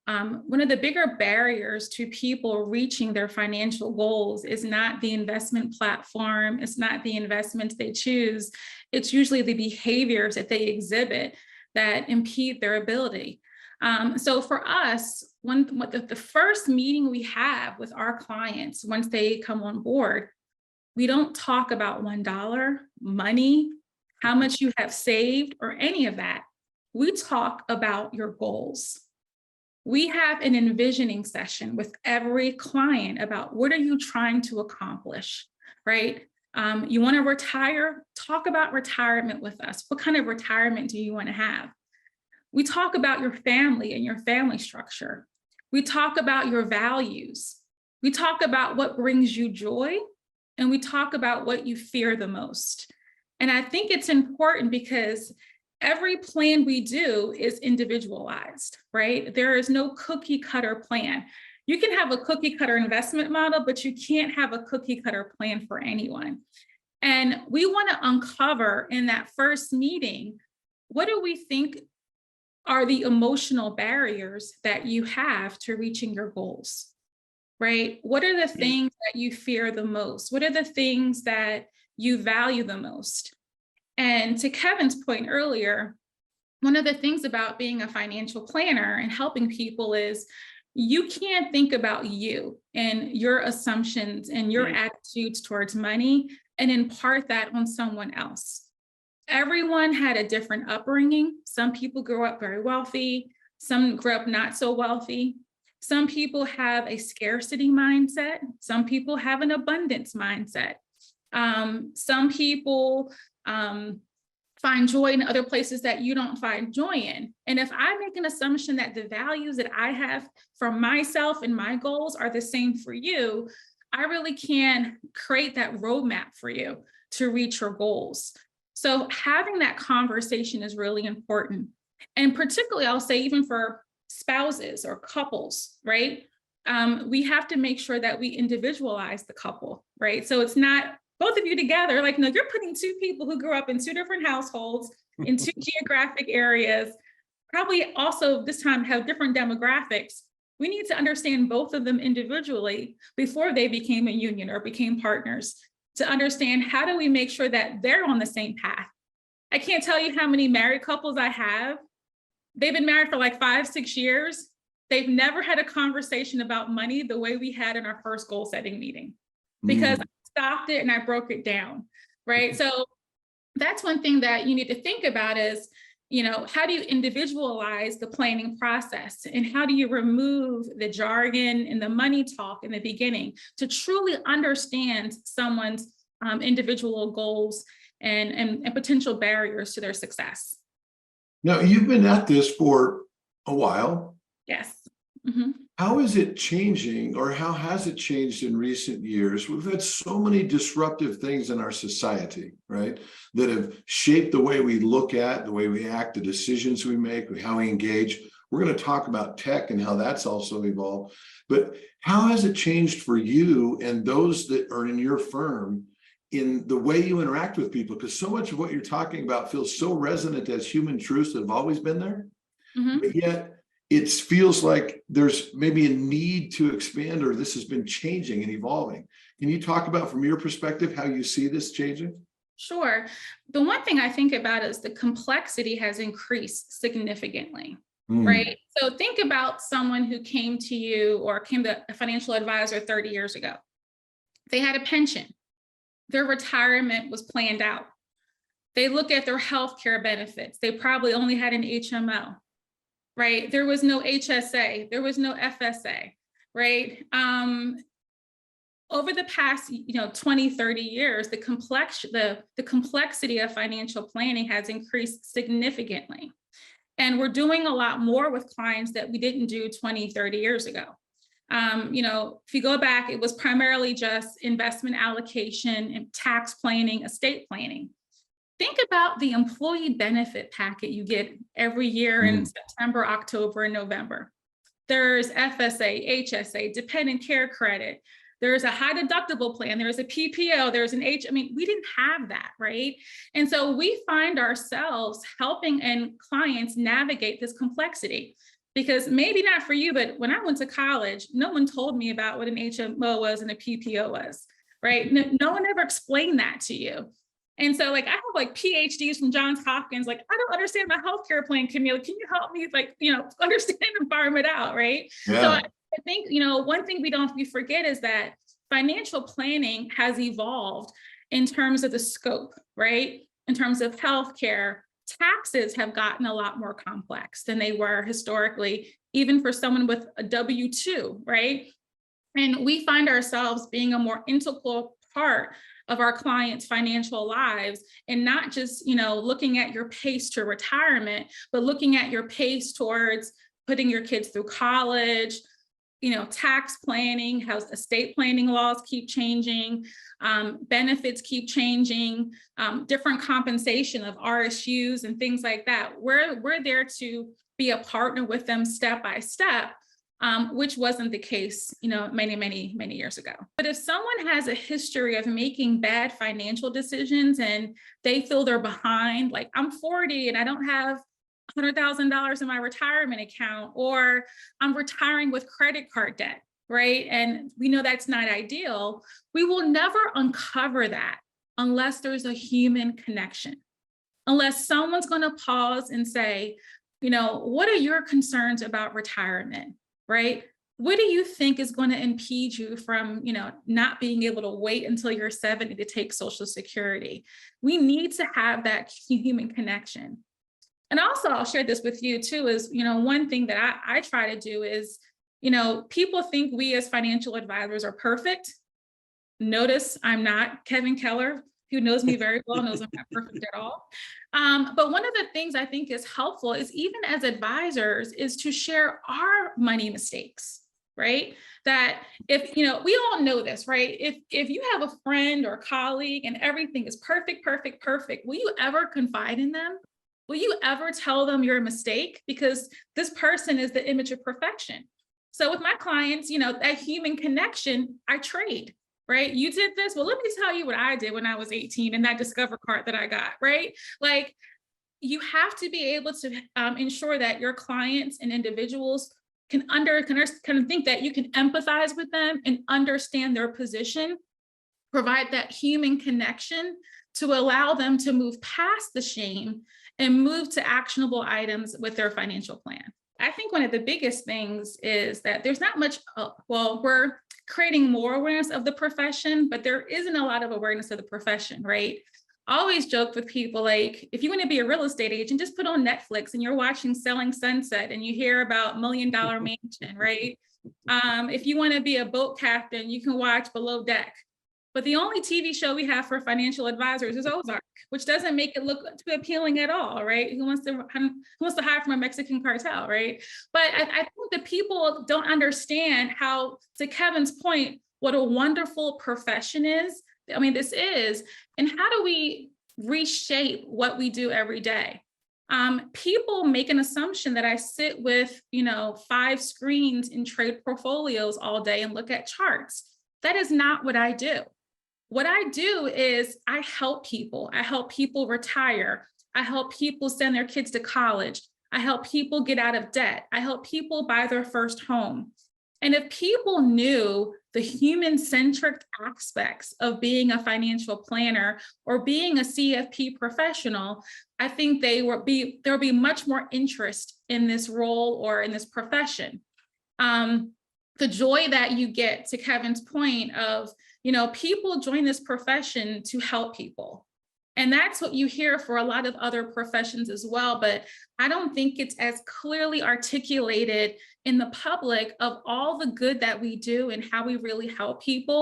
one of the bigger barriers to people reaching their financial goals is not the investment platform, it's not the investments they choose, it's usually the behaviors that they exhibit that impede their ability. So for us, the first meeting we have with our clients once they come on board, we don't talk about $1, money, how much you have saved, or any of that. We talk about your goals. We have an envisioning session with every client about what are you trying to accomplish, right? You want to retire? Talk about retirement with us. What kind of retirement do you want to have? We talk about your family and your family structure. We talk about your values. We talk about what brings you joy, and we talk about what you fear the most. And I think it's important because every plan we do is individualized, right? There is no cookie cutter plan. You can have a cookie cutter investment model, but you can't have a cookie cutter plan for anyone. And we want to uncover in that first meeting, what do we think are the emotional barriers that you have to reaching your goals, right? What are the things that you fear the most? What are the things that you value the most? And to Kevin's point earlier, one of the things about being a financial planner and helping people is you can't think about you and your assumptions and your attitudes towards money and impart that on someone else. Everyone had a different upbringing. Some people grew up very wealthy. Some grew up not so wealthy. Some people have a scarcity mindset. Some people have an abundance mindset. Some people find joy in other places that you don't find joy in. And if I make an assumption that the values that I have for myself and my goals are the same for you, I really can create that roadmap for you to reach your goals. So having that conversation is really important. And particularly, I'll say even for spouses or couples, right? We have to make sure that we individualize the couple, right? So it's not both of you together, like, no, you're putting two people who grew up in two different households in two geographic areas, probably also this time have different demographics. We need to understand both of them individually before they became a union or became partners, to understand how do we make sure that they're on the same path. I can't tell you how many married couples I have. They've been married for like 5-6 years. They've never had a conversation about money the way we had in our first goal setting meeting, because I stopped it and I broke it down, right? So that's one thing that you need to think about is, you know, how do you individualize the planning process, and how do you remove the jargon and the money talk in the beginning to truly understand someone's individual goals and potential barriers to their success. Now, you've been at this for a while. Yes. How is it changing, or how has it changed in recent years? We've had so many disruptive things in our society, right, that have shaped the way we look at, the way we act, the decisions we make, how we engage. We're going to talk about tech and how that's also evolved. But how has it changed for you and those that are in your firm in the way you interact with people? Because so much of what you're talking about feels so resonant as human truths that have always been there, but yet it feels like there's maybe a need to expand, or this has been changing and evolving. Can you talk about, from your perspective, how you see this changing? Sure. The one thing I think about is the complexity has increased significantly, right? So think about someone who came to you or came to a financial advisor 30 years ago. They had a pension. Their retirement was planned out. They look at their healthcare benefits. They probably only had an HMO. Right? There was no HSA, there was no FSA, right? Over the past, 20, 30 years, the complexity of financial planning has increased significantly. And we're doing a lot more with clients that we didn't do 20, 30 years ago. If you go back, it was primarily just investment allocation and tax planning, estate planning. Think about the employee benefit packet you get every year in September, October, and November. There's FSA, HSA, dependent care credit. There's a high deductible plan. There's a PPO. There's an we didn't have that, right? And so we find ourselves helping clients navigate this complexity. Because maybe not for you, but when I went to college, no one told me about what an HMO was and a PPO was, right? No one ever explained that to you. And so like I have like PhDs from Johns Hopkins, like I don't understand my healthcare plan, Kamila. Can you help me like, understand and farm it out, right? So Yeah. I think, one thing we forget is that financial planning has evolved in terms of the scope, right? In terms of healthcare, taxes have gotten a lot more complex than they were historically, even for someone with a W-2, right? And we find ourselves being a more integral part of our clients' financial lives, and not just, looking at your pace to retirement, but looking at your pace towards putting your kids through college, tax planning, how estate planning laws keep changing, benefits keep changing, different compensation of RSUs and things like that. We're there to be a partner with them step by step, which wasn't the case, many, many, many years ago. But if someone has a history of making bad financial decisions and they feel they're behind, like I'm 40 and I don't have $100,000 in my retirement account, or I'm retiring with credit card debt, right? And we know that's not ideal. We will never uncover that unless there's a human connection, unless someone's going to pause and say, what are your concerns about retirement, right? What do you think is going to impede you from, not being able to wait until you're 70 to take Social Security? We need to have that human connection. And also, I'll share this with you too, is, one thing that I try to do is, people think we as financial advisors are perfect. Notice I'm not. Kevin Keller, who knows me very well, knows I'm not perfect at all. But one of the things I think is helpful is, even as advisors, is to share our money mistakes, right? That if, we all know this, right? If you have a friend or colleague and everything is perfect, perfect, perfect, will you ever confide in them? Will you ever tell them you're a mistake? Because this person is the image of perfection. So with my clients, that human connection, I trade, right? You did this. Well, let me tell you what I did when I was 18 and that Discover card that I got, right? Like, you have to be able to ensure that your clients and individuals can think that you can empathize with them and understand their position, provide that human connection to allow them to move past the shame and move to actionable items with their financial plan. I think one of the biggest things is that there's not much, we're creating more awareness of the profession, but there isn't a lot of awareness of the profession, right? I always joke with people, like, if you want to be a real estate agent, just put on Netflix and you're watching Selling Sunset and you hear about $1 Million Mansion, right? If you want to be a boat captain, you can watch Below Deck. But the only TV show we have for financial advisors is Ozark, which doesn't make it look too appealing at all, right? Who wants to hide from a Mexican cartel, right? But I think that people don't understand how, to Kevin's point, what a wonderful profession is. I mean, this is, and how do we reshape what we do every day? People make an assumption that I sit with, 5 screens and trade portfolios all day and look at charts. That is not what I do. What I do is I help people. I help people retire. I help people send their kids to college. I help people get out of debt. I help people buy their first home. And if people knew the human-centric aspects of being a financial planner or being a CFP professional, I think there would be much more interest in this role or in this profession. The joy that you get, to Kevin's point of, people join this profession to help people. And that's what you hear for a lot of other professions as well. But I don't think it's as clearly articulated in the public of all the good that we do and how we really help people.